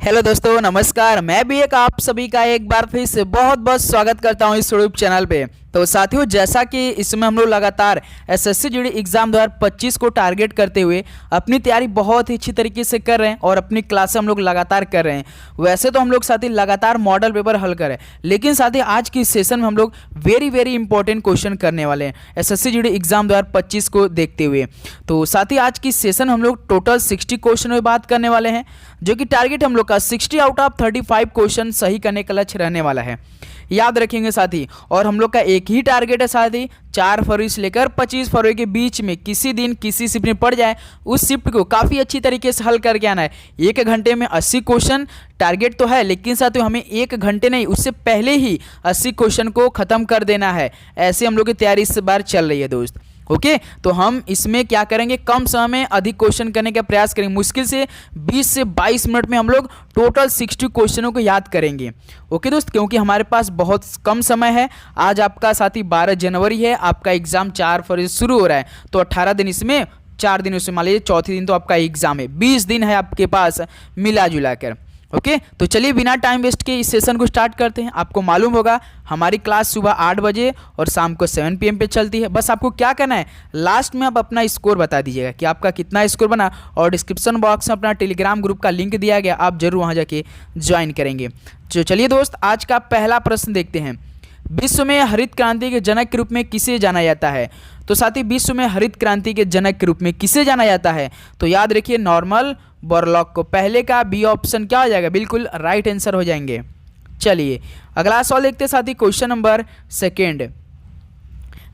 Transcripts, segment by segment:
Hello दोस्तों, नमस्कार। मैं भी एक आप सभी का एक बार फिर से बहुत बहुत स्वागत करता हूं इस यूट्यूब चैनल पे। तो साथियों, जैसा कि इसमें हम लोग लगातार एसएससी जीडी एग्जाम 2025 को टारगेट करते हुए अपनी तैयारी बहुत ही अच्छी तरीके से कर रहे हैं और अपनी क्लासें हम लोग लगातार कर रहे हैं। वैसे तो हम लोग साथी लगातार मॉडल पेपर हल करें, लेकिन साथी आज की सेशन में हम लोग वेरी इंपॉर्टेंट क्वेश्चन करने वाले हैं एसएससी जीडी एग्जाम 2025 को देखते हुए। तो साथी आज की सेशन हम लोग टोटल 60 क्वेश्चन में बात करने वाले हैं, जो कि टारगेट हम लोग का 60 आउट ऑफ 35 क्वेश्चन सही करने का लक्ष्य रहने वाला है। याद रखेंगे साथी। और हम लोग का एक ही टारगेट है साथी, 4 फरवरी से लेकर 25 फरवरी के बीच में किसी दिन किसी शिफ्ट में पड़ जाए, उस शिफ्ट को काफ़ी अच्छी तरीके से हल करके आना है। 1 घंटे में 80 क्वेश्चन टारगेट तो है, लेकिन साथियों हमें 1 घंटे नहीं, उससे पहले ही 80 क्वेश्चन को ख़त्म कर देना है। ऐसे हम लोग की तैयारी इस बार चल रही है दोस्त। ओके, तो हम इसमें क्या करेंगे, कम समय में अधिक क्वेश्चन करने का प्रयास करेंगे। मुश्किल से 20 से 22 मिनट में हम लोग टोटल 60 क्वेश्चनों को याद करेंगे। ओके दोस्त, क्योंकि हमारे पास बहुत कम समय है। आज आपका साथी 12 जनवरी है, आपका एग्जाम 4 फरवरी से शुरू हो रहा है, तो 18 दिन इसमें, 4 दिन उसमें मान लीजिए, चौथे दिन तो आपका एग्जाम है। 20 दिन है आपके पास मिला जुला कर। ओके, तो चलिए बिना टाइम वेस्ट के इस सेशन को स्टार्ट करते हैं। आपको मालूम होगा हमारी क्लास सुबह 8 बजे और शाम को 7 PM पे चलती है। बस आपको क्या करना है, लास्ट में आप अपना स्कोर बता दीजिएगा कि आपका कितना स्कोर बना, और डिस्क्रिप्शन बॉक्स में अपना टेलीग्राम ग्रुप का लिंक दिया गया, आप जरूर वहाँ जाके ज्वाइन करेंगे। तो चलिए दोस्त, आज का पहला प्रश्न देखते हैं। विश्व में हरित क्रांति के जनक के रूप में किसे जाना जाता है? तो साथी, विश्व में हरित क्रांति के जनक के रूप में किसे जाना जाता है? तो याद रखिए नॉर्मन बोरलॉग को। पहले का बी ऑप्शन क्या हो जाएगा, बिल्कुल राइट आंसर हो जाएंगे। चलिए अगला सवाल देखते हैं साथी, क्वेश्चन नंबर 2।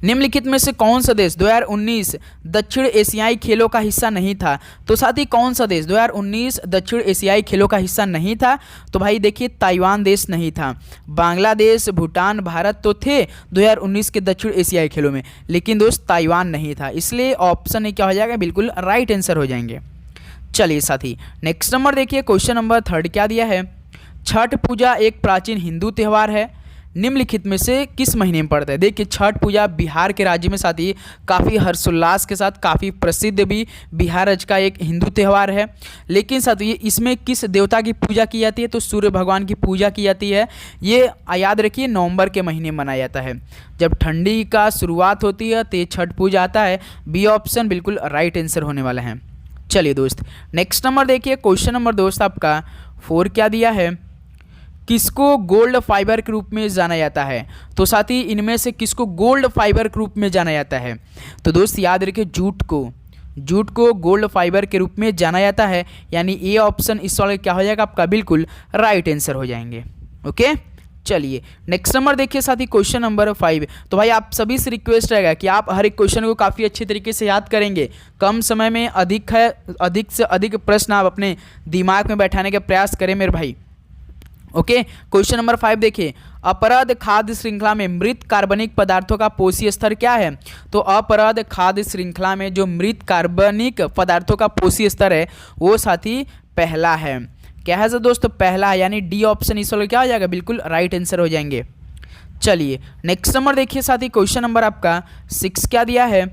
निम्नलिखित में से कौन सा देश 2019 दक्षिण एशियाई खेलों का हिस्सा नहीं था? तो साथी कौन सा देश 2019 दक्षिण एशियाई खेलों का हिस्सा नहीं था? तो भाई देखिए, ताइवान देश नहीं था। बांग्लादेश, भूटान, भारत तो थे 2019 के दक्षिण एशियाई खेलों में, लेकिन दोस्त ताइवान नहीं था। इसलिए ऑप्शन ए क्या हो जाएगा, बिल्कुल राइट आंसर हो जाएंगे। चलिए साथी नेक्स्ट नंबर देखिए, क्वेश्चन नंबर 3 क्या दिया है। छठ पूजा एक प्राचीन हिंदू त्यौहार है, निम्नलिखित में से किस महीने में पड़ता है? देखिए, छठ पूजा बिहार के राज्य में साथी काफ़ी हर्षोल्लास के साथ, काफ़ी प्रसिद्ध भी बिहार राज्य का एक हिंदू त्यौहार है। लेकिन साथी इसमें किस देवता की पूजा की जाती है? तो सूर्य भगवान की पूजा की जाती है। ये याद रखिए नवंबर के महीने में मनाया जाता है, जब ठंडी का शुरुआत होती है, तो ये छठ पूजा आता है। बी ऑप्शन बिल्कुल राइट आंसर होने वाला है। चलिए दोस्त नेक्स्ट नंबर देखिए, क्वेश्चन नंबर दोस्त आपका 4 क्या दिया है। किसको गोल्ड फाइबर के रूप में जाना जाता है? तो साथी इनमें से किसको गोल्ड फाइबर के रूप में जाना जाता है? तो दोस्त याद रखिए जूट को गोल्ड फाइबर के रूप में जाना जाता है। यानी ए ऑप्शन इस वाले क्या हो जाएगा आपका, बिल्कुल राइट आंसर हो जाएंगे। ओके, चलिए नेक्स्ट नंबर देखिए साथी, क्वेश्चन नंबर 5। तो भाई आप सभी से रिक्वेस्ट रहेगा कि आप हर एक क्वेश्चन को काफ़ी अच्छी तरीके से याद करेंगे। कम समय में अधिक से अधिक प्रश्न आप अपने दिमाग में बैठाने का प्रयास करें मेरे भाई। ओके, क्वेश्चन नंबर 5 देखिए, अपरद खाद्य श्रृंखला में मृत कार्बनिक पदार्थों का पोषी स्तर क्या है? तो अपरद खाद्य श्रृंखला में जो मृत कार्बनिक पदार्थों का पोषी स्तर है वो साथी पहला है। क्या है दोस्तों, पहला है। यानी डी ऑप्शन इस वाले क्या हो जाएगा, बिल्कुल राइट आंसर हो जाएंगे। चलिए नेक्स्ट नंबर देखिए साथी, क्वेश्चन नंबर आपका 6 क्या दिया है।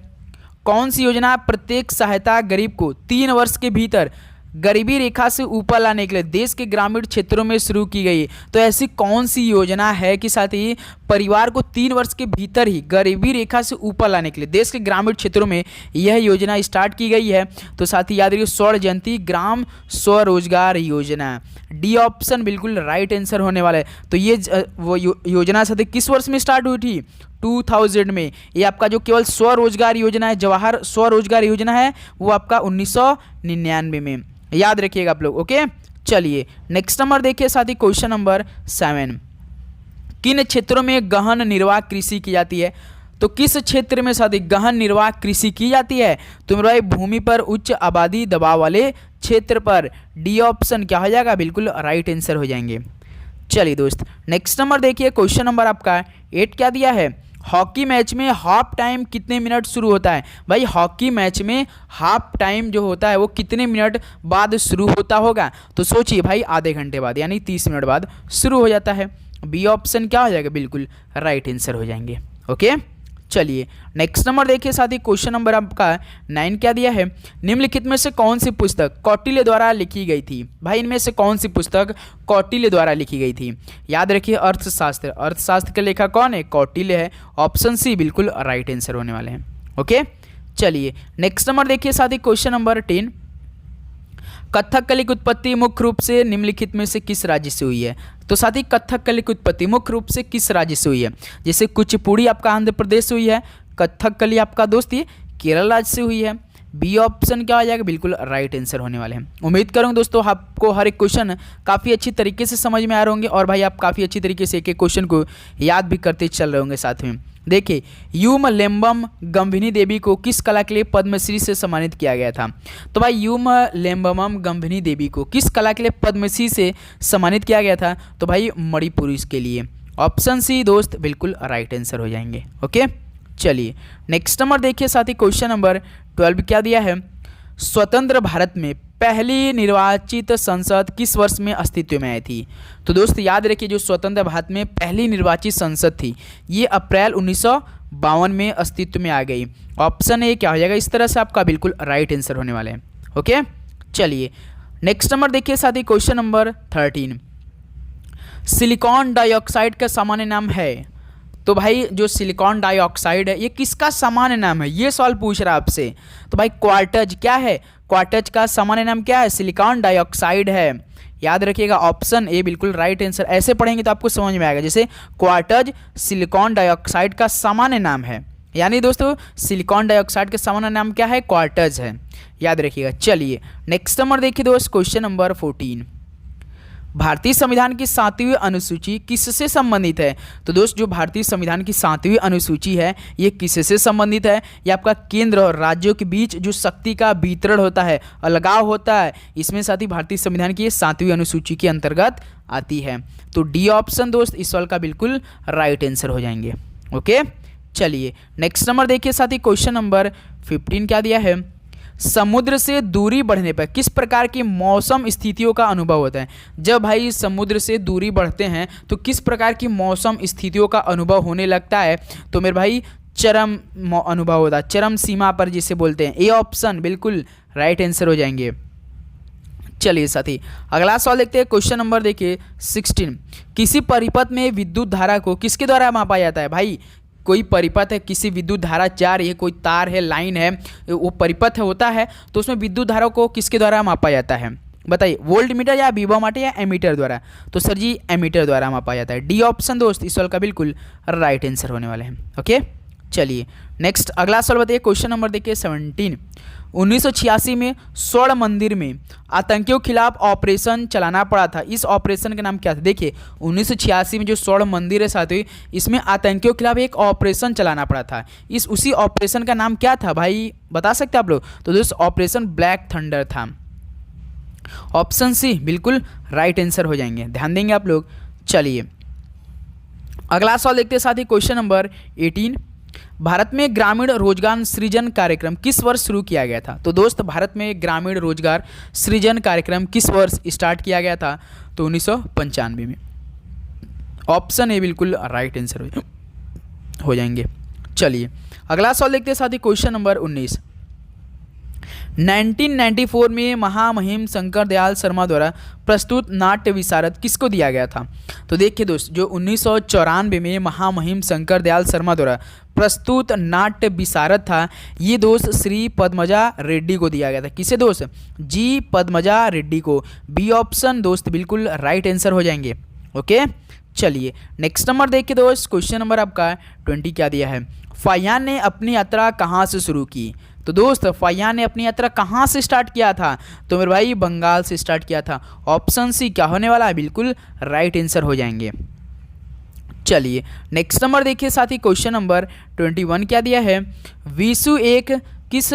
कौन सी योजना प्रत्येक सहायता गरीब को 3 वर्ष के भीतर गरीबी रेखा से ऊपर लाने के लिए देश के ग्रामीण क्षेत्रों में शुरू की गई? तो ऐसी कौन सी योजना है कि साथी परिवार को 3 वर्ष के भीतर ही गरीबी रेखा से ऊपर लाने के लिए देश के ग्रामीण क्षेत्रों में यह योजना स्टार्ट की गई है? तो साथी याद रखिए स्वर्ण जयंती ग्राम स्वरोजगार योजना। डी ऑप्शन बिल्कुल राइट आंसर होने वाला है। तो ये वो योजना साथी किस वर्ष में स्टार्ट हुई थी? 2000 में। ये आपका जो केवल स्वरोजगार योजना है, जवाहर स्वरोजगार योजना है, वो आपका 1999 में। याद रखिएगा आप लोग। ओके, चलिए नेक्स्ट नंबर देखिए साथी, क्वेश्चन नंबर 7। किन क्षेत्रों में गहन निर्वाह कृषि की जाती है? तो किस क्षेत्र में साथी गहन निर्वाह कृषि की जाती है? तो मेरे भाई भूमि पर उच्च आबादी दबाव वाले क्षेत्र पर। डी ऑप्शन क्या हो जाएगा, बिल्कुल राइट आंसर हो जाएंगे। चलिए दोस्त नेक्स्ट नंबर देखिए, क्वेश्चन नंबर आपका 8 क्या दिया है। हॉकी मैच में हाफ टाइम कितने मिनट शुरू होता है? भाई हॉकी मैच में हाफ टाइम जो होता है वो कितने मिनट बाद शुरू होता होगा? तो सोचिए भाई, आधे घंटे बाद, यानी 30 मिनट बाद शुरू हो जाता है। बी ऑप्शन क्या हो जाएगा, बिल्कुल राइट आंसर हो जाएंगे। ओके, चलिए नेक्स्ट नंबर देखिए साथी, क्वेश्चन नंबर आपका 9 क्या दिया है, निम्नलिखित में से कौन सी पुस्तक कौटिल्य द्वारा लिखी गई थी। भाई इनमें से कौन सी पुस्तक कौटिल्य द्वारा लिखी गई थी। याद रखिए अर्थशास्त्र, अर्थशास्त्र का लेखक कौन है, कौटिल्य है। ऑप्शन सी बिल्कुल राइट आंसर होने वाले हैं। ओके चलिए नेक्स्ट नंबर देखिए साथी, क्वेश्चन नंबर 10, कथकली की उत्पत्ति मुख्य रूप से निम्नलिखित में से किस राज्य से हुई है। तो साथी कथकली की उत्पत्ति मुख्य रूप से किस राज्य से हुई है। जैसे कुचिपुड़ी आपका आंध्र प्रदेश से हुई है, कथकली आपका दोस्त ये केरल राज्य से हुई है। बी ऑप्शन क्या हो जाएगा, बिल्कुल राइट आंसर होने वाले हैं। उम्मीद करूँगा दोस्तों आपको हर एक क्वेश्चन काफ़ी अच्छी तरीके से समझ में आ रहे होंगे और भाई आप काफ़ी अच्छी तरीके से एक एक क्वेश्चन को याद भी करते चल रहे होंगे। साथ में देखिए यूम लेम्बम गंभिनी देवी को किस कला के लिए पद्मश्री से सम्मानित किया गया था। तो भाई यूम लेम्बम गंभिनी देवी को किस कला के लिए पद्मश्री से सम्मानित किया गया था। तो भाई मणिपुरी के लिए। ऑप्शन सी दोस्त बिल्कुल राइट आंसर हो जाएंगे। ओके चलिए नेक्स्ट नंबर देखिए साथी, क्वेश्चन नंबर 12 क्या दिया है, स्वतंत्र भारत में पहली निर्वाचित संसद किस वर्ष में अस्तित्व में आई थी। तो दोस्त याद रखिए जो स्वतंत्र भारत में पहली निर्वाचित संसद थी ये अप्रैल 1952 में अस्तित्व में आ गई। ऑप्शन ए क्या हो जाएगा, इस तरह से आपका बिल्कुल राइट आंसर होने वाले हैं। ओके चलिए नेक्स्ट नंबर देखिए साथी, क्वेश्चन नंबर 13, सिलिकॉन डाइऑक्साइड का सामान्य नाम है। तो भाई जो सिलिकॉन डाइऑक्साइड है ये किसका सामान्य नाम है, ये सवाल पूछ रहा है आपसे। तो भाई क्वार्टज क्या है, क्वार्टज का सामान्य नाम क्या है, सिलिकॉन डाइऑक्साइड है। याद रखिएगा ऑप्शन ए बिल्कुल राइट आंसर। ऐसे पढ़ेंगे तो आपको समझ में आएगा, जैसे क्वार्टज सिलिकॉन डाइऑक्साइड का सामान्य नाम है, यानी दोस्तों सिलिकॉन डाइऑक्साइड का सामान्य नाम क्या है, क्वार्टज है। याद रखिएगा। चलिए नेक्स्ट नंबर देखिए दोस्त, क्वेश्चन नंबर 14, भारतीय संविधान की 7वीं अनुसूची किससे संबंधित है। तो दोस्त जो भारतीय संविधान की 7वीं अनुसूची है ये किससे संबंधित है, ये आपका केंद्र और राज्यों के बीच जो शक्ति का वितरण होता है, अलगाव होता है, इसमें साथ ही भारतीय संविधान की 7वीं अनुसूची के अंतर्गत आती है। तो डी ऑप्शन दोस्त इस सवाल का बिल्कुल राइट आंसर हो जाएंगे। ओके चलिए नेक्स्ट नंबर देखिए साथी, क्वेश्चन नंबर 15 क्या दिया है, समुद्र से दूरी बढ़ने पर किस प्रकार की मौसम स्थितियों का अनुभव होता है। जब भाई समुद्र से दूरी बढ़ते हैं तो किस प्रकार की मौसम स्थितियों का अनुभव होने लगता है। तो मेरे भाई चरम अनुभव होता है, चरम सीमा पर जिसे बोलते हैं। ए ऑप्शन बिल्कुल राइट आंसर हो जाएंगे। चलिए साथी अगला सवाल देखते हैं, क्वेश्चन नंबर देखिए 16, किसी परिपथ में विद्युत धारा को किसके द्वारा मापा जाता है। भाई कोई परिपथ है, किसी विद्युत धारा जा रही है, कोई तार है, लाइन है, वो परिपथ होता है तो उसमें विद्युत धारा को किसके द्वारा मापा जाता है। बताइए वोल्ट मीटर या विभवामीटर या एमीटर द्वारा। तो सर जी एमीटर द्वारा मापा जाता है। डी ऑप्शन दोस्त इस सवाल का बिल्कुल राइट आंसर होने वाले हैं। ओके चलिए नेक्स्ट अगला सवाल बताइए, क्वेश्चन नंबर देखिए 17, 1986 में स्वर्ण मंदिर में आतंकियों के खिलाफ ऑपरेशन चलाना पड़ा था, इस ऑपरेशन का नाम क्या था। देखिए 1986 में जो स्वर्ण मंदिर है साथियों, इसमें आतंकियों के खिलाफ एक ऑपरेशन चलाना पड़ा था, उसी ऑपरेशन का नाम क्या था भाई, बता सकते हैं आप लोग। तो दोस्तों ऑपरेशन ब्लैक थंडर था। ऑप्शन सी बिल्कुल राइट आंसर हो जाएंगे, ध्यान देंगे आप लोग। चलिए अगला सवाल देखते हैं साथी, क्वेश्चन नंबर 18, भारत में ग्रामीण रोजगार सृजन कार्यक्रम किस वर्ष शुरू किया गया था। तो दोस्त भारत में ग्रामीण रोजगार सृजन कार्यक्रम किस वर्ष स्टार्ट किया गया था। तो 1995 में। ऑप्शन ए बिल्कुल राइट आंसर हो जाएंगे। चलिए अगला सवाल देखते हैं साथी, क्वेश्चन नंबर 19, 1994 में महामहिम शंकर दयाल शर्मा द्वारा प्रस्तुत नाट्य विशारद किसको दिया गया था। तो देखिए दोस्त जो 1994 में महामहिम शंकर दयाल शर्मा द्वारा प्रस्तुत नाट्य विशारद था ये दोस्त श्री पद्मजा रेड्डी को दिया गया था। किसे दोस्त, जी पद्मजा रेड्डी को। बी ऑप्शन दोस्त बिल्कुल राइट आंसर हो जाएंगे। ओके चलिए नेक्स्ट नंबर देखिए दोस्त, क्वेश्चन नंबर आपका 20 क्या दिया है, फाहियान ने अपनी यात्रा कहाँ से शुरू की। तो दोस्त फाहियान ने अपनी यात्रा कहाँ से स्टार्ट किया था। तो मेरे भाई बंगाल से स्टार्ट किया था। ऑप्शन सी क्या होने वाला है, बिल्कुल राइट आंसर हो जाएंगे। चलिए नेक्स्ट नंबर देखिए साथी, क्वेश्चन नंबर 21 क्या दिया है, विशु एक किस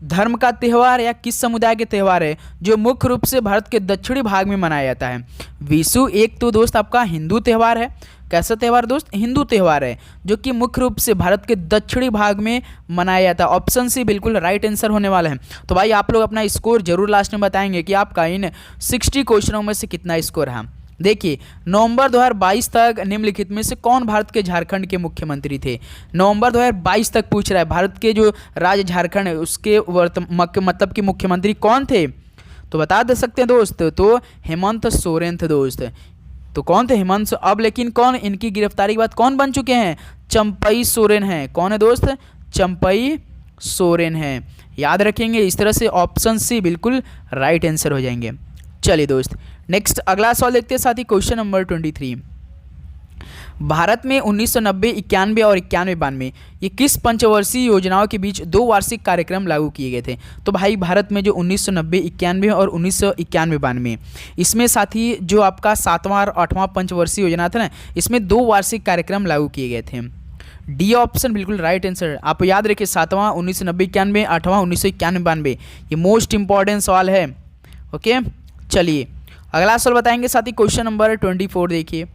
धर्म का त्यौहार या किस समुदाय के त्यौहार है जो मुख्य रूप से भारत के दक्षिणी भाग में मनाया जाता है। विशु एक तो दोस्त आपका हिंदू त्यौहार है। कैसा त्यौहार दोस्त, हिंदू त्यौहार है जो कि मुख्य रूप से भारत के दक्षिणी भाग में मनाया जाता है। ऑप्शन सी बिल्कुल राइट आंसर होने वाला है। तो भाई आप लोग अपना स्कोर जरूर लास्ट में बताएंगे कि आपका इन 60 क्वेश्चनों में से कितना स्कोर है। देखिए नवंबर 2022 तक निम्नलिखित में से कौन भारत के झारखंड के मुख्यमंत्री थे। नवंबर 2022 तक पूछ रहा है, भारत के जो राज्य झारखंड है उसके मतलब कि मुख्यमंत्री कौन थे, तो बता दे सकते हैं दोस्त, तो हेमंत सोरेन थे दोस्त। तो कौन थे हेमंत। अब लेकिन कौन इनकी गिरफ्तारी के बाद कौन बन चुके हैं, चंपई सोरेन हैं। कौन है दोस्त, चंपई सोरेन हैं। याद रखेंगे इस तरह से, ऑप्शन सी बिल्कुल राइट आंसर हो जाएंगे। चलिए दोस्त नेक्स्ट अगला सवाल देखते हैं साथी, क्वेश्चन नंबर 23। भारत में 1990, 91 और 91-92 ये किस पंचवर्षीय योजनाओं के बीच 2 वार्षिक कार्यक्रम लागू किए गए थे। तो भाई भारत में जो 1990, 91 और 1991-92 इसमें साथी जो आपका 7वां और 8वां पंचवर्षीय योजना था ना, इसमें 2 वार्षिक कार्यक्रम लागू किए गए थे। डी ऑप्शन बिल्कुल राइट आंसर। आप याद रखिए 7वां 1990-91, 8वां 1991-92 ये मोस्ट इंपॉर्टेंट सवाल है। ओके चलिए अगला सवाल बताएंगे साथी, क्वेश्चन नंबर 24 देखिए।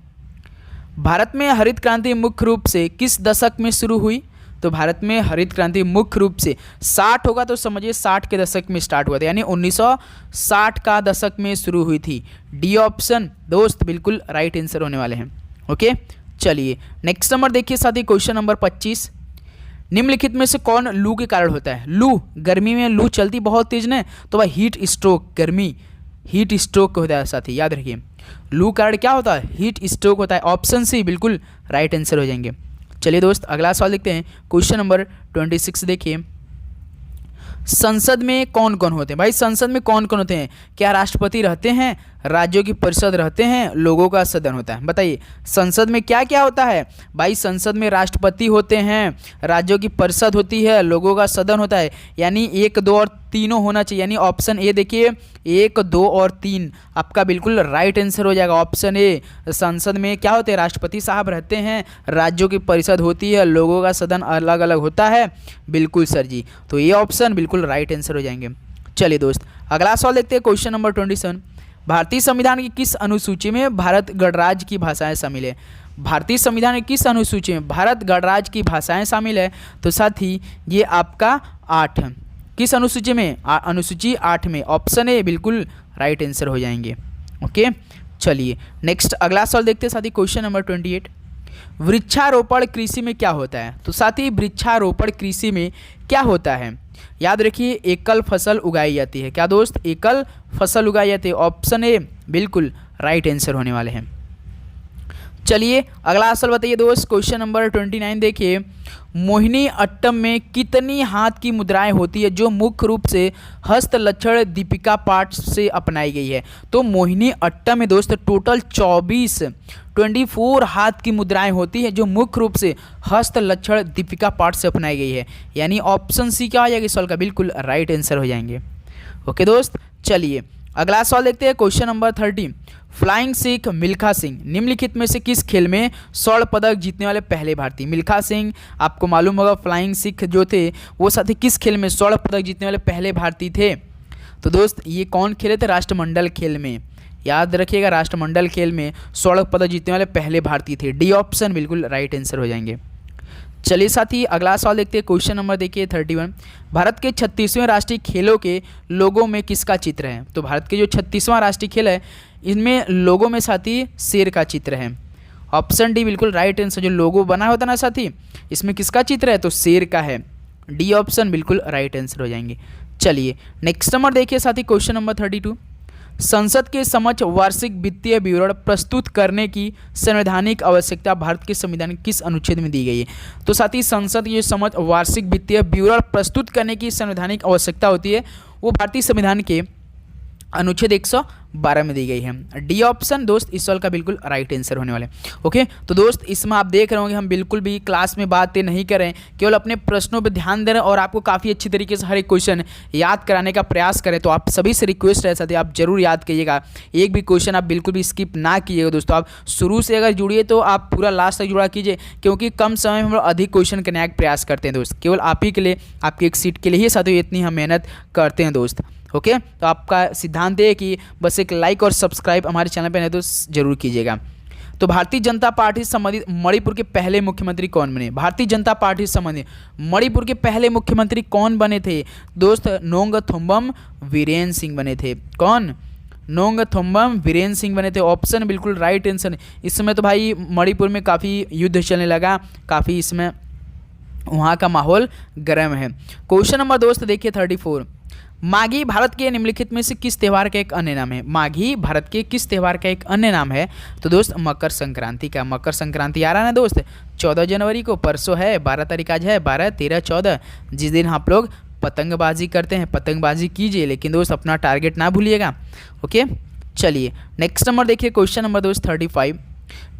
भारत में हरित क्रांति मुख्य रूप से किस दशक में शुरू हुई। तो भारत में हरित क्रांति मुख्य रूप से 60 होगा तो समझिए 60 के दशक में स्टार्ट हुआ था, यानी 1960 का दशक में शुरू हुई थी। डी ऑप्शन दोस्त बिल्कुल राइट आंसर होने वाले हैं। ओके चलिए नेक्स्ट नंबर देखिए साथी, क्वेश्चन नंबर 25। निम्नलिखित में से कौन लू के कारण होता है। लू गर्मी में लू चलती बहुत तेज ने, तो वह हीट स्ट्रोक, गर्मी हीट स्ट्रोक होता है साथी। याद रखिए लू कारण क्या होता है, हीट स्ट्रोक होता है। ऑप्शन सी बिल्कुल राइट आंसर हो जाएंगे। चलिए दोस्त अगला सवाल देखते हैं, क्वेश्चन नंबर 26 देखिए। संसद में कौन कौन होते हैं। भाई संसद में कौन कौन होते हैं, क्या राष्ट्रपति रहते हैं, राज्यों की परिषद रहते हैं, लोगों का सदन होता है। बताइए संसद में क्या क्या होता है। भाई संसद में राष्ट्रपति होते हैं, राज्यों की परिषद होती है, लोगों का सदन होता है। यानी 1, 2 और 3 होना चाहिए। यानी ऑप्शन ए देखिए 1, 2 और 3 आपका बिल्कुल राइट आंसर हो जाएगा। ऑप्शन ए संसद में क्या होते हैं, राष्ट्रपति साहब रहते हैं, राज्यों की परिषद होती है, लोगों का सदन अलग अलग होता है। बिल्कुल सर जी, तो ये ऑप्शन बिल्कुल राइट आंसर हो जाएंगे। चलिए दोस्त अगला सवाल देखते हैं, क्वेश्चन नंबर 27। भारतीय संविधान की किस अनुसूची में भारत गणराज्य की भाषाएं शामिल है। भारतीय संविधान की किस अनुसूची में भारत गणराज्य की भाषाएं शामिल है। तो साथी ये आपका 8 किस अनुसूची में, अनुसूची 8 में। ऑप्शन ए बिल्कुल राइट आंसर हो जाएंगे। ओके चलिए नेक्स्ट अगला सवाल देखते हैं साथी, क्वेश्चन नंबर 28। वृक्षारोपण कृषि में क्या होता है। तो साथी वृक्षारोपण कृषि में क्या होता है, याद रखिए एकल फसल उगाई जाती है। क्या दोस्त, एकल फसल उगाई जाती है। ऑप्शन ए बिल्कुल राइट आंसर होने वाले हैं। चलिए अगला सवाल बताइए दोस्त, क्वेश्चन नंबर 29 देखिए। मोहिनी अट्टम में कितनी हाथ की मुद्राएं होती है जो मुख्य रूप से हस्त लक्षण दीपिका पाठ से अपनाई गई है। तो मोहिनी अट्टम में दोस्त टोटल 24 हाथ की मुद्राएं होती है जो मुख्य रूप से हस्त लक्षण दीपिका पाठ से अपनाई गई है। यानी ऑप्शन सी क्या हो जाएगा इस सवाल का, बिल्कुल राइट आंसर हो जाएंगे। ओके दोस्त चलिए अगला सवाल देखते हैं, question number 30। Flying Sikh Milkha Singh निम्नलिखित में से किस खेल में स्वर्ण पदक जीतने वाले पहले भारतीय। मिल्खा सिंह आपको मालूम होगा, फ्लाइंग सिख जो थे वो साथी किस खेल में स्वर्ण पदक जीतने वाले पहले भारतीय थे। तो दोस्त ये कौन खेले थे, राष्ट्रमंडल खेल में। याद रखिएगा राष्ट्रमंडल खेल में स्वर्ण पदक जीतने वाले पहले भारतीय थे। डी ऑप्शन बिल्कुल राइट आंसर हो जाएंगे। चलिए साथी अगला सवाल देखते हैं, क्वेश्चन नंबर देखिए 31। भारत के 36वें राष्ट्रीय खेलों के लोगों में किसका चित्र है। तो भारत के जो 36वां राष्ट्रीय खेल है इनमें लोगों में साथी शेर का चित्र है। ऑप्शन डी बिल्कुल राइट आंसर। जो लोगो बना होता ना साथी इसमें किसका चित्र है, तो शेर का है। डी ऑप्शन बिल्कुल राइट आंसर हो जाएंगे। चलिए नेक्स्ट नंबर देखिए साथी, क्वेश्चन नंबर 32। संसद के समक्ष वार्षिक वित्तीय विवरण प्रस्तुत करने की संवैधानिक आवश्यकता भारत के संविधान के किस अनुच्छेद में दी गई है। तो साथ ही संसद के समक्ष वार्षिक वित्तीय विवरण प्रस्तुत करने की संवैधानिक आवश्यकता होती है वो भारतीय संविधान के अनुच्छेद 112 में दी गई है। डी ऑप्शन दोस्त इस सवाल का बिल्कुल राइट आंसर होने वाले। ओके तो दोस्त इसमें आप देख रहे होंगे हम बिल्कुल भी क्लास में बातें नहीं कर रहे हैं, केवल अपने प्रश्नों पर ध्यान दे रहे हैं और आपको काफ़ी अच्छी तरीके से हर एक क्वेश्चन याद कराने का प्रयास करें। तो आप सभी से रिक्वेस्ट है साथी आप जरूर याद कीजिएगा, एक भी क्वेश्चन आप बिल्कुल भी स्किप ना कीजिएगा दोस्तों। आप शुरू से अगर जुड़िए तो आप पूरा लास्ट तक जुड़ा कीजिए, क्योंकि कम समय में हम लोग अधिक क्वेश्चन करने का प्रयास करते हैं दोस्त। केवल आप ही के लिए, आपकी एक सीट के लिए ही साथी इतनी हम मेहनत करते हैं दोस्त। ओके तो आपका सिद्धांत है कि बस एक लाइक और सब्सक्राइब हमारे चैनल पे नहीं तो जरूर कीजिएगा। तो भारतीय जनता पार्टी से संबंधित मणिपुर के पहले मुख्यमंत्री कौन बने। भारतीय जनता पार्टी से संबंधित मणिपुर के पहले मुख्यमंत्री कौन बने थे दोस्त, नोंगथोम्बम वीरेन सिंह बने थे। कौन, नोंगथोम्बम वीरेंद्र सिंह बने थे। ऑप्शन बिल्कुल राइट आंसर। इस समय तो भाई मणिपुर में काफ़ी युद्ध चलने लगा, काफ़ी इसमें वहाँ का माहौल गर्म है। क्वेश्चन नंबर दोस्त देखिए 34। माघी भारत के निम्नलिखित में से किस त्यौहार का एक अन्य नाम है? माघी भारत के किस त्यौहार का एक अन्य नाम है? तो दोस्त मकर संक्रांति का। मकर संक्रांति आ रहा है ना दोस्त, 14 जनवरी को, परसों है, 12 तारीख आज है, 12, 13, 14, जिस दिन आप लोग पतंगबाजी करते हैं, पतंगबाजी कीजिए, लेकिन दोस्त अपना टारगेट ना भूलिएगा। ओके, चलिए नेक्स्ट नंबर देखिए, क्वेश्चन नंबर दोस्त 35।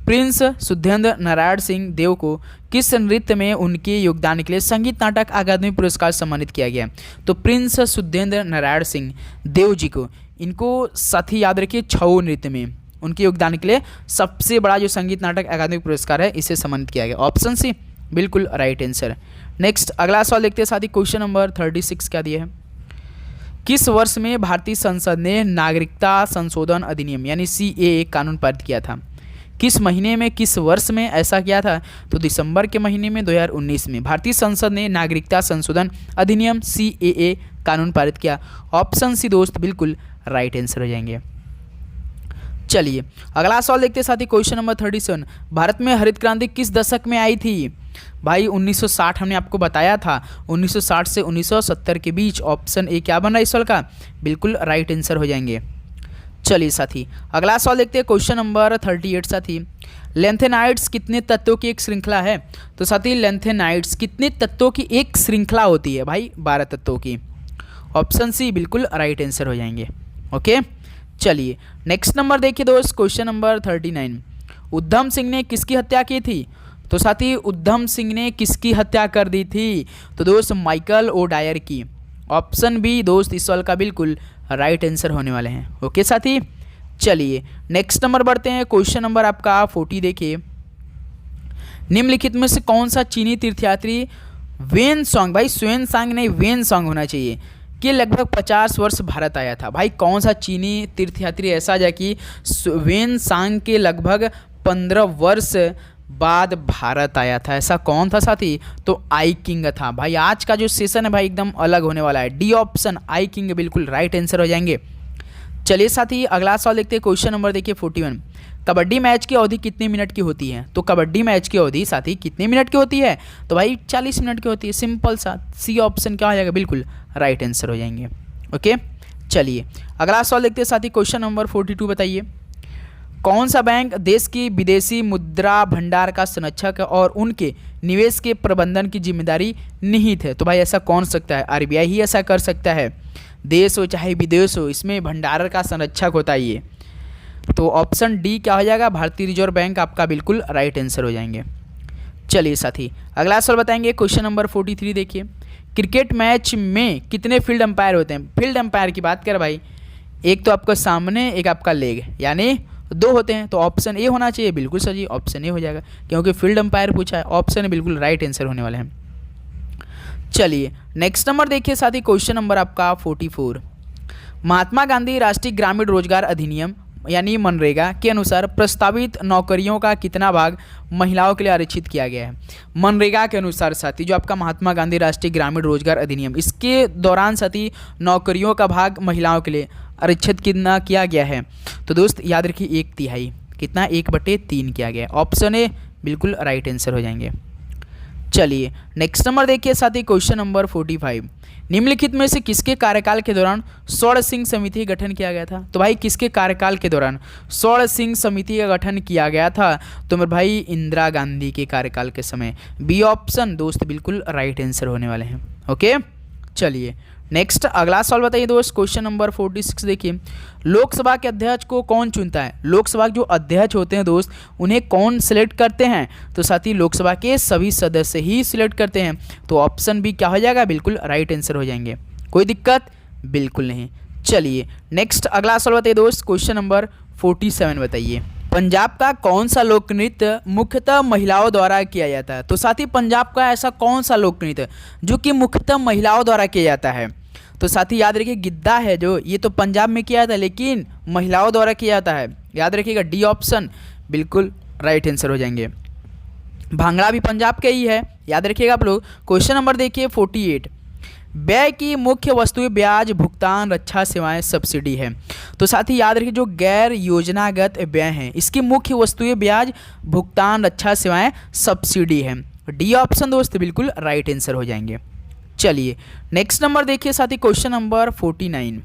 प्रिंस सुधेंद्र नारायण सिंह देव को किस नृत्य में उनके योगदान के लिए संगीत नाटक अकादमी पुरस्कार सम्मानित किया गया? तो प्रिंस सुधेंद्र नारायण सिंह देव जी को, इनको साथी याद रखिए, छऊ नृत्य में उनके योगदान के लिए सबसे बड़ा जो संगीत नाटक अकादमी पुरस्कार है, इसे सम्मानित किया गया। ऑप्शन सी बिल्कुल राइट आंसर। नेक्स्ट अगला सवाल देखते हैं साथी, क्वेश्चन नंबर 36 क्या दिया है? किस वर्ष में भारतीय संसद ने नागरिकता संशोधन अधिनियम यानी CAA कानून पारित किया था? किस महीने में, किस वर्ष में ऐसा किया था? तो दिसंबर के महीने में 2019 में भारतीय संसद ने नागरिकता संशोधन अधिनियम CAA कानून पारित किया। ऑप्शन सी दोस्त बिल्कुल राइट आंसर हो जाएंगे। चलिए अगला सवाल देखते हैं साथी, क्वेश्चन नंबर 37। भारत में हरित क्रांति किस दशक में आई थी? भाई 1960 हमने आपको बताया था, 1960 से 1970 के बीच। ऑप्शन ए क्या बन रहा है इस सवाल का? बिल्कुल राइट आंसर हो जाएंगे। चलिए साथी अगला सवाल देखते हैं, क्वेश्चन नंबर 38 साथी। लेंथेनाइड्स कितने तत्वों की एक श्रृंखला है? तो साथी लेंथेनाइड्स कितने तत्वों की एक श्रृंखला होती है? भाई 12 तत्वों की। ऑप्शन सी बिल्कुल राइट आंसर हो जाएंगे। ओके, चलिए नेक्स्ट नंबर देखिए दोस्त, क्वेश्चन नंबर 39। उधम सिंह ने किसकी हत्या की थी? तो साथी उधम सिंह ने किसकी हत्या कर दी थी? तो दोस्त माइकल ओडायर की। ऑप्शन बी दोस्त इस सवाल का बिल्कुल राइट आंसर होने वाले हैं। ओके साथी, चलिए नेक्स्ट नंबर बढ़ते हैं, क्वेश्चन नंबर आपका 40 देखिए। निम्नलिखित में से कौन सा चीनी तीर्थयात्री वेन सॉन्ग, भाई स्वेन सांग नहीं वेन सॉन्ग होना चाहिए, कि लगभग 50 वर्ष भारत आया था? भाई कौन सा चीनी तीर्थयात्री ऐसा जा कि वेन सांग के लगभग 15 वर्ष बाद भारत आया था? ऐसा कौन था साथी? तो आई किंग था। भाई आज का जो सेशन है भाई एकदम अलग होने वाला है। डी ऑप्शन आई किंग बिल्कुल राइट आंसर हो जाएंगे। चलिए साथी अगला सवाल देखते हैं, क्वेश्चन नंबर देखिए 41। कबड्डी मैच की अवधि कितने मिनट की होती है? तो कबड्डी मैच की अवधि साथी कितने मिनट की होती है? तो भाई 40 मिनट की होती है। सिंपल सा सी ऑप्शन क्या हो जाएगा? बिल्कुल राइट आंसर हो जाएंगे। ओके, चलिए अगला सवाल देखते हैं साथी, क्वेश्चन नंबर 42 बताइए। कौन सा बैंक देश की विदेशी मुद्रा भंडार का संरक्षक और उनके निवेश के प्रबंधन की जिम्मेदारी निहित है? तो भाई ऐसा कौन सकता है? RBI ही ऐसा कर सकता है। देश हो चाहे विदेश हो, इसमें भंडार का संरक्षक होता है ये। तो ऑप्शन डी क्या हो जाएगा? भारतीय रिजर्व बैंक आपका बिल्कुल राइट आंसर हो जाएंगे। चलिए साथी अगला सवाल बताएंगे, क्वेश्चन नंबर 43 देखिए। क्रिकेट मैच में कितने फील्ड एम्पायर होते हैं? फील्ड एम्पायर की बात करें भाई, एक तो आपका सामने, एक आपका लेग, यानी 2 होते हैं। तो ऑप्शन ए होना चाहिए। बिल्कुल सर जी, ऑप्शन ए हो जाएगा, क्योंकि फील्ड एम्पायर पूछा है। ऑप्शन बिल्कुल राइट आंसर होने वाले हैं। चलिए नेक्स्ट नंबर देखिए साथी, क्वेश्चन नंबर आपका 44। महात्मा गांधी राष्ट्रीय ग्रामीण रोजगार अधिनियम यानी मनरेगा के अनुसार प्रस्तावित नौकरियों का कितना भाग महिलाओं के लिए आरक्षित किया गया है? मनरेगा के अनुसार साथी जो आपका महात्मा गांधी राष्ट्रीय ग्रामीण रोजगार अधिनियम, इसके दौरान साथी नौकरियों का भाग महिलाओं के लिए आरक्षित कितना किया गया है? तो दोस्त याद रखिए 1/3। कितना? 1/3 किया गया। ऑप्शन ए बिल्कुल राइट आंसर हो जाएंगे। चलिए नेक्स्ट नंबर देखिए साथी, क्वेश्चन नंबर 45। निम्नलिखित में से किसके कार्यकाल के दौरान स्वर्ण सिंह समिति का गठन किया गया था? तो भाई किसके कार्यकाल के दौरान स्वर्ण सिंह समिति का गठन किया गया था? तो मेरे भाई इंदिरा गांधी के कार्यकाल के समय। बी ऑप्शन दोस्त बिल्कुल राइट आंसर होने वाले हैं। ओके, चलिए नेक्स्ट अगला सवाल बताइए दोस्त, क्वेश्चन नंबर 46 देखिए। लोकसभा के अध्यक्ष को कौन चुनता है? लोकसभा के जो अध्यक्ष होते हैं दोस्त, उन्हें कौन सिलेक्ट करते हैं? तो साथ ही लोकसभा के सभी सदस्य ही सिलेक्ट करते हैं। तो ऑप्शन बी क्या हो जाएगा? बिल्कुल राइट आंसर हो जाएंगे। कोई दिक्कत बिल्कुल नहीं। चलिए नेक्स्ट अगला सवाल बताइए दोस्त, क्वेश्चन नंबर 47 बताइए। पंजाब का कौन सा लोक नृत्य मुख्यतः महिलाओं द्वारा किया जाता है? तो साथ ही पंजाब का ऐसा कौन सा लोक नृत्य जो कि मुख्यतः महिलाओं द्वारा किया जाता है? तो साथ ही याद रखिए गिद्धा है जो, ये तो पंजाब में किया जाता है लेकिन महिलाओं द्वारा किया जाता है। याद रखिएगा डी ऑप्शन बिल्कुल राइट आंसर हो जाएंगे। भांगड़ा भी पंजाब का ही है, याद रखिएगा आप लोग। क्वेश्चन नंबर देखिए 48। व्यय की मुख्य वस्तुएं ब्याज, भुगतान, रक्षा सेवाएं, सब्सिडी है। तो साथ ही याद रखिए जो गैर योजनागत व्यय हैं इसकी मुख्य वस्तुएं ब्याज, भुगतान, रक्षा सेवाएं, सब्सिडी है। डी ऑप्शन दोस्त बिल्कुल राइट आंसर हो जाएंगे। चलिए नेक्स्ट नंबर देखिए साथी, क्वेश्चन नंबर 49।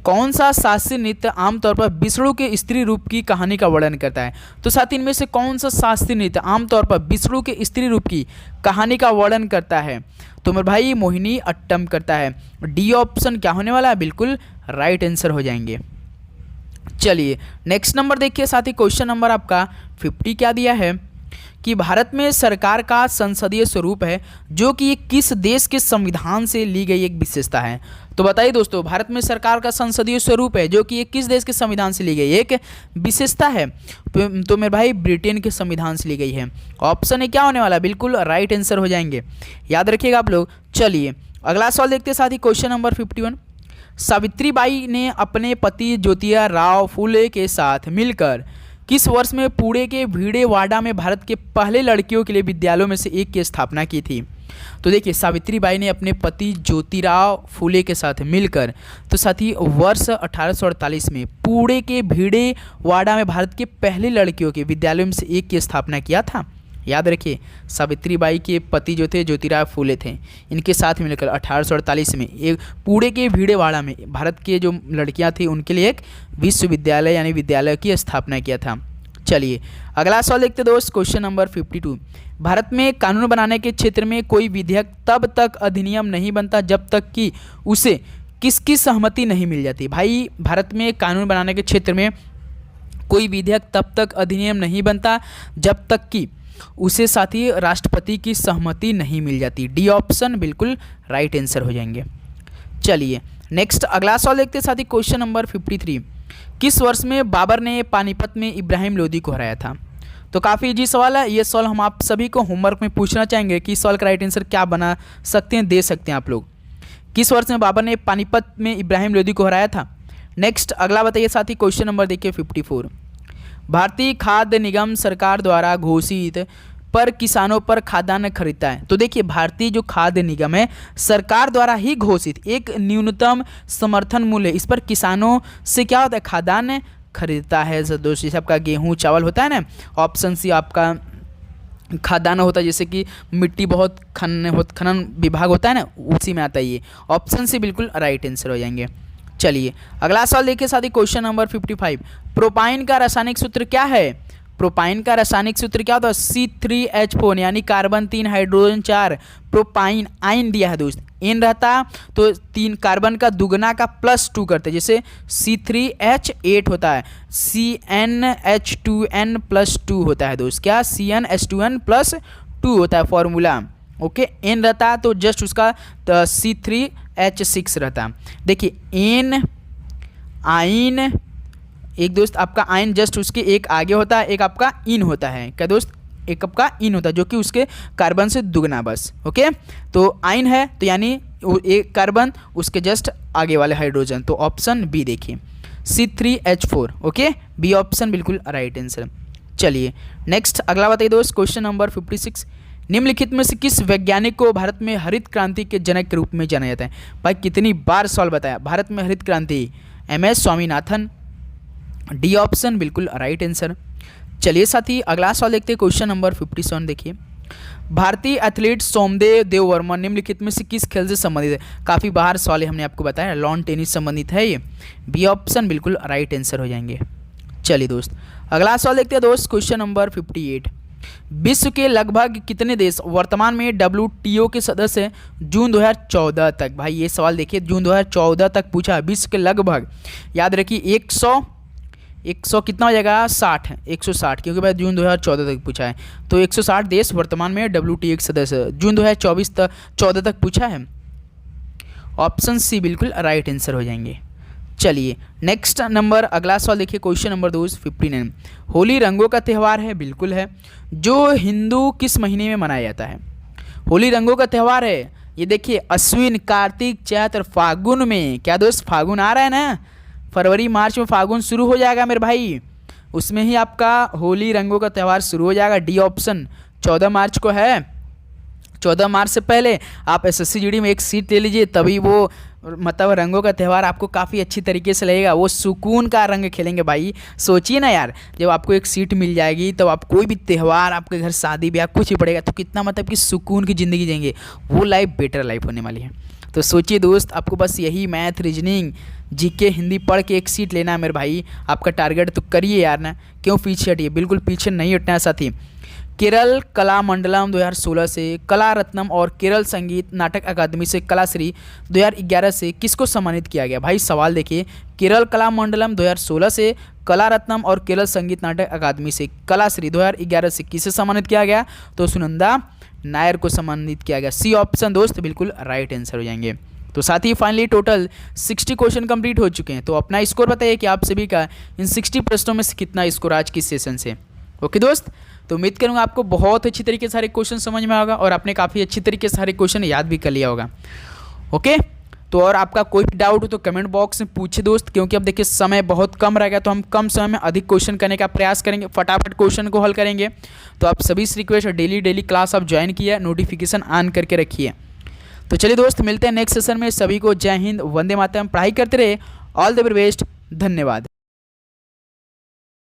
कौन सा शास्त्रीय नृत्य आमतौर पर विष्णु के स्त्री रूप की कहानी का वर्णन करता है? तो साथ इनमें से कौन सा शास्त्रीय नृत्य आमतौर पर विष्णु के स्त्री रूप की कहानी का वर्णन करता है? तो मेरे भाई मोहिनी अट्टम करता है। डी ऑप्शन क्या होने वाला है? बिल्कुल राइट आंसर हो जाएंगे। चलिए नेक्स्ट नंबर देखिए साथी, क्वेश्चन नंबर आपका 50 क्या दिया है कि भारत में सरकार का संसदीय स्वरूप है जो कि किस देश के संविधान से ली गई एक विशेषता है? तो बताइए दोस्तों, भारत में सरकार का संसदीय स्वरूप है जो कि किस देश के संविधान से ली गई एक विशेषता है? तो मेरे भाई ब्रिटेन के संविधान से ली गई है। ऑप्शन ए क्या होने वाला? बिल्कुल राइट आंसर हो जाएंगे, याद रखिएगा आप लोग। चलिए अगला सवाल देखते हैं साथी, क्वेश्चन नंबर 51। सावित्रीबाई ने अपने पति ज्योतिराव फूले के साथ मिलकर किस वर्ष में पुणे के भिडेवाड़ा में भारत के पहले लड़कियों के लिए विद्यालयों में से एक की स्थापना की थी? तो देखिए सावित्रीबाई ने अपने पति ज्योतिराव फूले के साथ मिलकर, तो साथी वर्ष 1848 में पुणे के भिडेवाड़ा में भारत के पहले लड़कियों के विद्यालयों में से एक की स्थापना किया था। याद रखिए सावित्रीबाई के पति जो थे ज्योतिराव फूले थे, इनके साथ मिलकर 1848 में एक पुणे के भिडेवाड़ा में भारत के जो लड़कियां थी उनके लिए एक विश्वविद्यालय यानी विद्यालय की स्थापना किया था। चलिए अगला सवाल देखते दोस्त, क्वेश्चन नंबर 52। भारत में कानून बनाने के क्षेत्र में कोई विधेयक तब तक अधिनियम नहीं बनता जब तक कि उसे किसकी सहमति नहीं मिल जाती? भाई भारत में कानून बनाने के क्षेत्र में कोई विधेयक तब तक अधिनियम नहीं बनता जब तक कि उसे साथी राष्ट्रपति की सहमति नहीं मिल जाती। डी ऑप्शन बिल्कुल राइट आंसर हो जाएंगे। चलिए नेक्स्ट अगला सवाल देखते हैं साथी, क्वेश्चन नंबर 53। किस वर्ष में बाबर ने पानीपत में इब्राहिम लोदी को हराया था? तो काफ़ी इजी सवाल है ये सवाल, हम आप सभी को होमवर्क में पूछना चाहेंगे कि इस सवाल का राइट आंसर क्या बना सकते हैं, दे सकते हैं आप लोग। किस वर्ष में बाबर ने पानीपत में इब्राहिम लोदी को हराया था? नेक्स्ट अगला बताइए साथी, क्वेश्चन नंबर देखिए 54। भारतीय खाद्य निगम सरकार द्वारा घोषित पर किसानों पर खाद्यान्न खरीदता है। तो देखिए भारतीय जो खाद्य निगम है सरकार द्वारा ही घोषित एक न्यूनतम समर्थन मूल्य, इस पर किसानों से क्या होता है? खाद्यान्न खरीदता है। दोस्तों जैसे आपका गेहूं चावल होता है ना, ऑप्शन सी आपका खाद्यान्न होता है, जैसे कि मिट्टी बहुत खनन विभाग होता है ना, उसी में आता है ये। ऑप्शन सी बिल्कुल राइट आंसर हो जाएंगे। चलिए अगला सवाल देखिए साथी, क्वेश्चन नंबर 55। प्रोपाइन का रासायनिक सूत्र क्या है? प्रोपाइन का रासायनिक सूत्र क्या होता है? C3H4 यानी कार्बन 3 हाइड्रोजन 4 प्रोपाइन आइन दिया है दोस्त। इन रहता तो 3 कार्बन का दुगना का +2 करते, जैसे C3H8 होता है, CnH2n+2 होता है दोस्त। क्या? CnH2n+2 होता है फॉर्मूला। ओके एन रहता तो जस्ट उसका C3H6 रहता। देखिए एन आइन एक दोस्त आपका आइन जस्ट उसके एक आगे होता है, एक आपका इन होता है। क्या दोस्त? एक आपका इन होता है जो कि उसके कार्बन से दुगना बस। ओके तो आइन है तो यानी एक कार्बन उसके जस्ट आगे वाले हाइड्रोजन, तो ऑप्शन बी देखिए C3H4। ओके बी ऑप्शन बिल्कुल राइट आंसर। चलिए नेक्स्ट अगला बताइए दोस्त, क्वेश्चन नंबर 56। निम्नलिखित में से किस वैज्ञानिक को भारत में हरित क्रांति के जनक के रूप में जाना जाता है? भाई कितनी बार सवाल बताया, भारत में हरित क्रांति MS स्वामीनाथन। डी ऑप्शन बिल्कुल राइट आंसर। चलिए साथी अगला सवाल देखते हैं, क्वेश्चन नंबर 57 देखिए। भारतीय एथलीट सोमदेव देववर्मा निम्नलिखित में से किस खेल से संबंधित है? काफ़ी बाहर सवाल है, हमने आपको बताया लॉन टेनिस संबंधित है ये। बी ऑप्शन बिल्कुल राइट आंसर हो जाएंगे। चलिए दोस्त अगला सवाल देखते हैं दोस्त, क्वेश्चन नंबर 58। विश्व के लगभग कितने देश वर्तमान में WTO के सदस्य हैं जून 2014 तक? भाई ये सवाल देखिए जून 2014 तक पूछा, विश्व के लगभग, याद रखिए 100 कितना हो जाएगा? 60 है, 160, क्योंकि भाई जून 2014 तक पूछा है। तो 160 देश वर्तमान में WTO के सदस्य जून 2014 तक पूछा है। ऑप्शन सी बिल्कुल राइट आंसर हो जाएंगे। चलिए नेक्स्ट नंबर अगला सवाल देखिए, क्वेश्चन नंबर 59। होली रंगों का त्यौहार है? बिल्कुल है। जो हिंदू किस महीने में मनाया जाता है? होली रंगों का त्यौहार है, ये देखिए अश्विन कार्तिक चैत्र फागुन में। क्या दोस्त? फागुन आ रहा है ना, फरवरी मार्च में फागुन शुरू हो जाएगा मेरे भाई, उसमें ही आपका होली रंगों का त्यौहार शुरू हो जाएगा। डी ऑप्शन 14 मार्च को है, 14 मार्च से पहले आप एसएससी जीडी में एक सीट ले लीजिए, तभी वो मतलब रंगों का त्यौहार आपको काफ़ी अच्छी तरीके से लगेगा। वो सुकून का रंग खेलेंगे भाई। सोचिए ना यार, जब आपको एक सीट मिल जाएगी तब आप कोई भी त्यौहार, आपके घर शादी ब्याह कुछ भी पड़ेगा तो कितना मतलब कि सुकून की ज़िंदगी जिएंगे। वो लाइफ बेटर लाइफ होने वाली है। तो सोचिए दोस्त, आपको बस यही मैथ, रीजनिंग, जीके, हिंदी पढ़ के एक सीट लेना है मेरे भाई। आपका टारगेट तो करिए यार ना, क्यों पीछे हटिए, बिल्कुल पीछे नहीं हटना है साथी। केरल कला मंडलम 2016 से, कला रत्नम और केरल संगीत नाटक अकादमी से कलाश्री 2011 से किसको सम्मानित किया गया? भाई सवाल देखिए, केरल कला मंडलम 2016 से, कला रत्नम और केरल संगीत नाटक अकादमी से कलाश्री 2011 से किसे सम्मानित किया गया? तो सुनंदा नायर को सम्मानित किया गया। सी ऑप्शन दोस्त बिल्कुल राइट आंसर हो जाएंगे। तो साथ ही फाइनली टोटल 60 क्वेश्चन कंप्लीट हो चुके हैं। तो अपना स्कोर बताइए कि आप सभी का इन 60 प्रश्नों में से कितना स्कोर आज की सेशन से। ओके दोस्त, तो उम्मीद करूंगा आपको बहुत अच्छी तरीके से सारे क्वेश्चन समझ में आएगा और आपने काफ़ी अच्छी तरीके से सारे क्वेश्चन याद भी कर लिया होगा। ओके, तो और आपका कोई भी डाउट हो तो कमेंट बॉक्स में पूछिए दोस्त, क्योंकि अब देखिए समय बहुत कम रहेगा तो हम कम समय में अधिक क्वेश्चन करने का प्रयास करेंगे, फटाफट क्वेश्चन को हल करेंगे। तो आप सभी से रिक्वेस्ट, डेली क्लास आप ज्वाइन किया, नोटिफिकेशन ऑन करके रखिए। तो चलिए दोस्त, मिलते हैं नेक्स्ट सेशन में। सभी को जय हिंद, वंदे मातरम, पढ़ाई करते रहे, ऑल द वेरी बेस्ट, धन्यवाद।